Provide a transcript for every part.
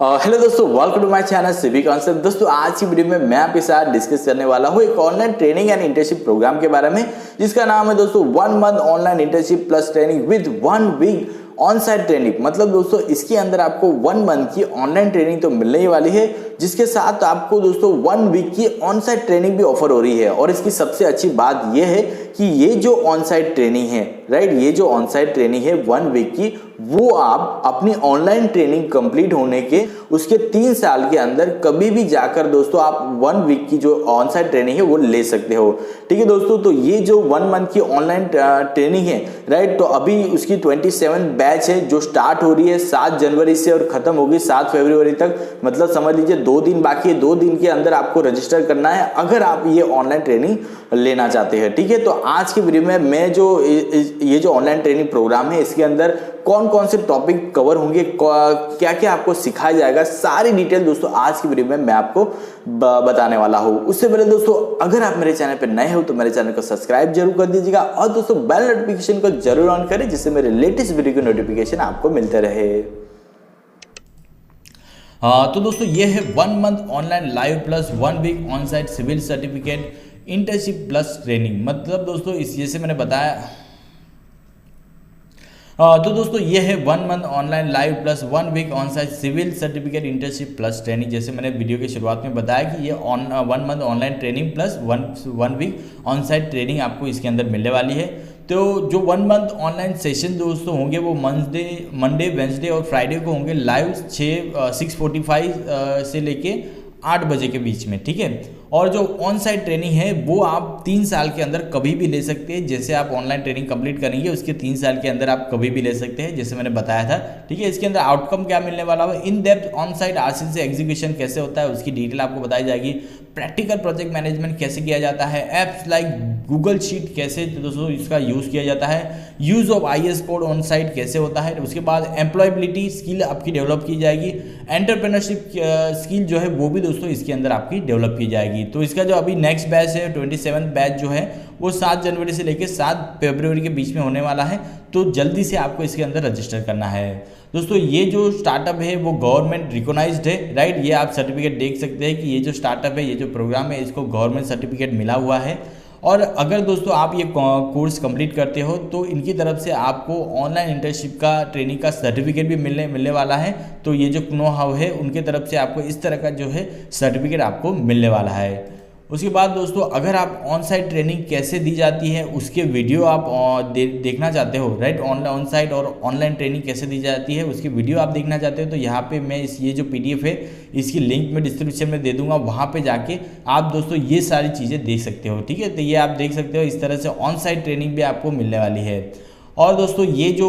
Hello दोस्तों, welcome to my channel सिविकॉन्सेप्ट। दोस्तों आज की वीडियो में मैं आपके साथ डिस्कस करने वाला हूँ एक online training and internship programme के बारे में, जिसका नाम है दोस्तों 1 month online internship plus training with 1 week on site training. मतलब दोस्तों इसके अंदर आपको 1 मंथ की ऑनलाइन ट्रेनिंग तो मिलने ही वाली है, जिसके साथ आपको दोस्तों 1 वीक की ऑन साइट ट्रेनिंग भी ऑफर हो रही है। और इसकी सबसे अच्छी बात यह है कि ये जो ऑन साइट ट्रेनिंग है, राइट, ये जो ऑन साइट ट्रेनिंग है 1 वीक की, वो आप अपनी ऑनलाइन ट्रेनिंग कंप्लीट होने के उसके 3 साल के अंदर कभी भी जाकर दोस्तों आप 1 वीक की जो ऑन साइट ट्रेनिंग है वो ले सकते हो। ठीक है दोस्तों, तो ये जो 1 मंथ की ऑनलाइन ट्रेनिंग है, राइट, तो अभी उसकी 27 बैच है जो स्टार्ट हो रही है 7 जनवरी से और खत्म होगी 7 फरवरी तक। मतलब समझ लीजिए 2 दिन बाकी है, 2 दिन के अंदर आपको रजिस्टर करना है अगर आप ये ऑनलाइन ट्रेनिंग लेना चाहते हैं। ठीक है, तो आज की वीडियो में मैं जो ये जो ऑनलाइन ट्रेनिंग प्रोग्राम है इसके अंदर कौन कौन से टॉपिक कवर होंगे, क्या क्या आपको सिखाया जाएगा, सारी डिटेल दोस्तों आज की वीडियो में मैं आपको बताने वाला हूं। उससे पहले दोस्तों अगर आप मेरे चैनल पर नए हो तो मेरे चैनल को सब्सक्राइब जरूर कर दीजिएगा और दोस्तों बेल नोटिफिकेशन को जरूर ऑन करें, जिससे मेरे लेटेस्ट वीडियो की नोटिफिकेशन आपको मिलते रहे। तो दोस्तों ये है 1 month online live plus 1 week on site civil certificate internship plus training. मतलब दोस्तों इस जैसे मैंने बताया, तो दोस्तों ये है 1 month online live plus 1 week on site civil certificate internship plus training. जैसे मैंने वीडियो की शुरुआत में बताया कि ये 1 month online training plus 1 week on site training आपको इसके अंदर मिलने वाली है। तो जो 1 मंथ ऑनलाइन सेशन दोस्तों होंगे वो मंडे वेंसडे और फ्राइडे को होंगे लाइव 6:45 से लेके 8 बजे के बीच में। ठीक है, और जो ऑन साइट ट्रेनिंग है वो आप 3 साल के अंदर कभी भी ले सकते हैं। जैसे आप ऑनलाइन ट्रेनिंग कंप्लीट करेंगे उसके 3 साल के अंदर आप कभी भी ले सकते हैं, जैसे मैंने बताया था। ठीक है, इसके अंदर आउटकम क्या मिलने वाला है, in depth on site RC से एग्जीक्यूशन कैसे होता है उसकी डिटेल आपको बताई जाएगी। प्रैक्टिकल प्रोजेक्ट मैनेजमेंट कैसे किया जाता है, एप्स लाइक गूगल शीट कैसे दोस्तों इसका यूज़ किया जाता है, use of IS code on site कैसे होता है। उसके बाद एम्प्लॉयबिलिटी स्किल आपकी डेवलप की जाएगी, एंटरप्रेन्योरशिप स्किल जो है वो भी दोस्तों इसके अंदर आपकी डेवलप की जाएगी। तो इसका जो अभी नेक्स्ट बैच है 27 बैच जो है वो 7 जनवरी से लेकर 7 फरवरी के बीच में होने वाला है। तो जल्दी से आपको इसके अंदर रजिस्टर करना है। दोस्तों ये जो स्टार्टअप है वो गवर्नमेंट रिकॉग्नाइज्ड है, राइट। ये आप सर्टिफिकेट देख सकते हैं कि ये जो स्टार्टअप है, ये जो प्रोग्राम है, इसको गवर्नमेंट सर्टिफिकेट मिला हुआ है। और अगर दोस्तों आप ये कोर्स कंप्लीट करते हो तो इनकी तरफ से आपको ऑनलाइन इंटर्नशिप का ट्रेनिंग का सर्टिफिकेट भी मिलने वाला है। तो ये जो नो हाउ है उनके तरफ से आपको इस तरह का जो है सर्टिफिकेट आपको मिलने वाला है। उसके बाद दोस्तों अगर आप ऑन साइट ट्रेनिंग कैसे दी जाती है उसके वीडियो आप देखना चाहते हो, राइट, ऑन साइट और ऑनलाइन ट्रेनिंग कैसे दी जाती है उसकी वीडियो आप देखना चाहते हो तो यहाँ पे मैं ये जो PDF है इसकी लिंक मैं डिस्क्रिप्शन में दे दूंगा, वहाँ पे जाके आप दोस्तों ये सारी चीज़ें देख सकते हो। ठीक है, तो ये आप देख सकते हो इस तरह से ऑन साइट ट्रेनिंग भी आपको मिलने वाली है। और दोस्तों ये जो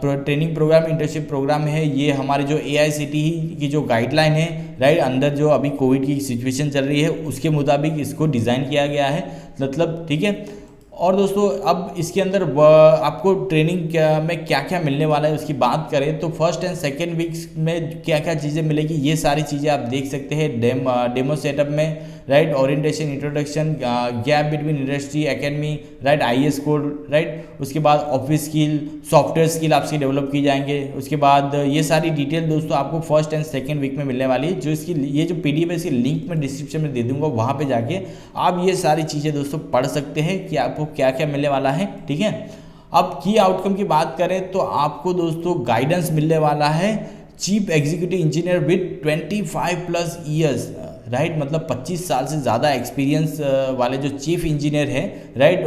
ट्रेनिंग प्रोग्राम इंटर्नशिप प्रोग्राम है ये हमारे जो AICTE की जो गाइडलाइन है, राइट, अंदर जो अभी कोविड की सिचुएशन चल रही है उसके मुताबिक इसको डिज़ाइन किया गया है। मतलब ठीक है, और दोस्तों अब इसके अंदर आपको ट्रेनिंग में क्या क्या मिलने वाला है उसकी बात करें तो फर्स्ट एंड सेकेंड वीक्स में क्या क्या चीज़ें मिलेगी ये सारी चीज़ें आप देख सकते हैं डेमो सेटअप में, right, orientation, introduction, gap between industry academy, right, IS code, right, उसके बाद ऑफिस स्किल, सॉफ्टवेयर स्किल आपसे डेवलप की जाएंगे। उसके बाद ये सारी डिटेल दोस्तों आपको फर्स्ट एंड सेकेंड वीक में मिलने वाली है। जो इसकी ये जो PDF है इसकी लिंक मैं डिस्क्रिप्शन में दे दूंगा, वहाँ पे जाके आप ये सारी चीज़ें दोस्तों पढ़ सकते हैं कि आपको क्या क्या मिलने वाला है। ठीक है, अब की आउटकम की बात करें तो आपको दोस्तों गाइडेंस मिलने वाला है chief executive engineer with 25+ years, right, मतलब 25 साल से ज़्यादा एक्सपीरियंस वाले जो चीफ इंजीनियर है, राइट,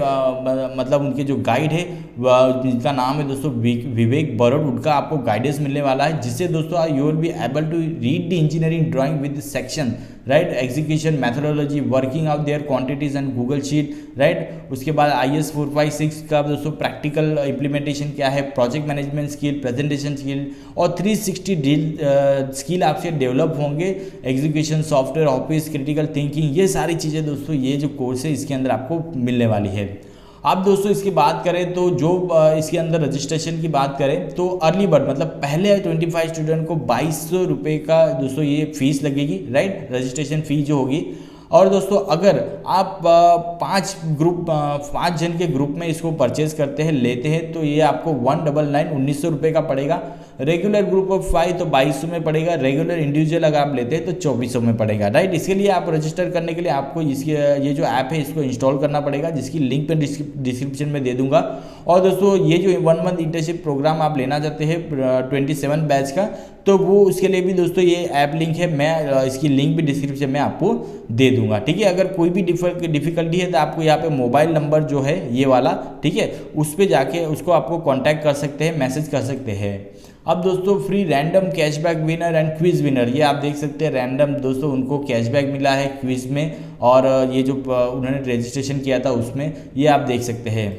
मतलब उनके जो गाइड है जिनका नाम है दोस्तों विवेक बरोड, उनका आपको गाइडेंस मिलने वाला है, जिससे दोस्तों you will be able to read the engineering drawing with section, right, execution methodology, working out their quantities and Google sheet, right. उसके बाद IS 456 का दोस्तों प्रैक्टिकल इम्प्लीमेंटेशन क्या है, project management skill, presentation skill और 360 डील स्किल आपसे develop होंगे, execution, software, office, critical thinking, ये सारी चीज़ें दोस्तों ये जो कोर्स है इसके अंदर आपको मिलने वाली है। अब दोस्तों इसकी बात करें तो जो इसके अंदर रजिस्ट्रेशन की बात करें तो अर्ली बर्ड मतलब पहले 25 स्टूडेंट को 2200 रुपये का दोस्तों ये फीस लगेगी, राइट, रजिस्ट्रेशन फ़ी जो होगी। और दोस्तों अगर आप 5 जन के ग्रुप में इसको परचेज करते हैं, लेते हैं, तो ये आपको 1999 1900 रुपये का पड़ेगा, रेगुलर ग्रुप ऑफ 5 तो 2200 में पड़ेगा, रेगुलर इंडिविजुअल अगर आप लेते हैं तो 2400 में पड़ेगा, राइट। इसके लिए आप रजिस्टर करने के लिए आपको इसकी ये जो ऐप है इसको इंस्टॉल करना पड़ेगा, जिसकी लिंक मैं डिस्क्रिप्शन में दे दूंगा। और दोस्तों ये जो 1 मंथ इंटर्नशिप प्रोग्राम आप लेना चाहते हैं 27 बैच का, तो वो उसके लिए भी दोस्तों ये ऐप लिंक है, मैं इसकी लिंक भी डिस्क्रिप्शन में आपको दे दूंगा, ठीक है। अगर कोई भी डिफिकल्टी है तो आपको यहाँ पे मोबाइल नंबर जो है ये वाला, ठीक है, उस पर जाके उसको आपको कांटेक्ट कर सकते हैं, मैसेज कर सकते हैं। अब दोस्तों free random cashback winner and quiz winner, ये आप देख सकते हैं रैंडम दोस्तों उनको कैशबैक मिला है क्विज में, और ये जो उन्होंने रजिस्ट्रेशन किया था उसमें, ये आप देख सकते हैं।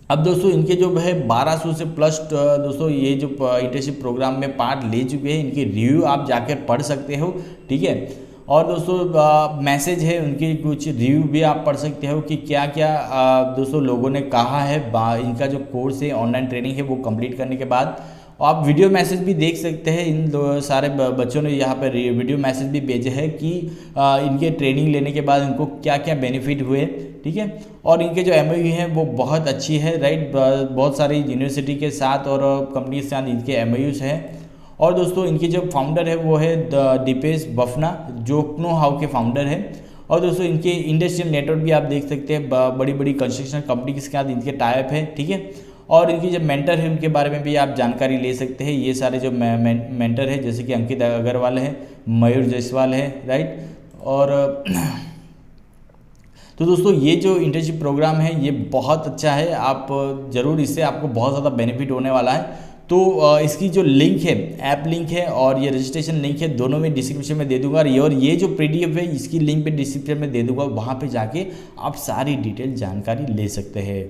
अब दोस्तों इनके जो है 1200 से प्लस दोस्तों ये जो इंटर्नशिप प्रोग्राम में पार्ट ले चुके हैं, इनके रिव्यू आप जाकर पढ़ सकते हो, ठीक है। और दोस्तों मैसेज है उनके, कुछ रिव्यू भी आप पढ़ सकते हो कि क्या क्या दोस्तों लोगों ने कहा है। इनका जो कोर्स है ऑनलाइन ट्रेनिंग है वो कंप्लीट करने के बाद आप वीडियो मैसेज भी देख सकते हैं। इन सारे बच्चों ने यहाँ पर वीडियो मैसेज भी भेजे हैं कि इनके ट्रेनिंग लेने के बाद इनको क्या क्या बेनिफिट हुए, ठीक है। और इनके जो MOU हैं वो बहुत अच्छी है, राइट, बहुत सारी यूनिवर्सिटी के साथ और कंपनी के साथ इनके MOUs हैं। और दोस्तों इनके जो फाउंडर है वो है दीपेश बफना, जो नो हाउ के फाउंडर है। और दोस्तों इनके इंडस्ट्रियल नेटवर्क भी आप देख सकते हैं, बड़ी बड़ी कंस्ट्रक्शन कंपनी के साथ इनके टाइप है, ठीक है। और इनकी जो मेंटर है उनके बारे में भी आप जानकारी ले सकते हैं। ये सारे जो मेंटर है जैसे कि अंकित अग्रवाल है, मयूर जायसवाल है, राइट। और तो दोस्तों ये जो इंटर्नशिप प्रोग्राम है ये बहुत अच्छा है, आप ज़रूर इससे आपको बहुत ज़्यादा बेनिफिट होने वाला है। तो इसकी जो लिंक है, ऐप लिंक है और ये रजिस्ट्रेशन लिंक है, दोनों में डिस्क्रिप्शन में दे दूंगा। और ये जो PDF है इसकी लिंक भी डिस्क्रिप्शन में दे दूंगा, वहाँ पे जाके आप सारी डिटेल जानकारी ले सकते हैं।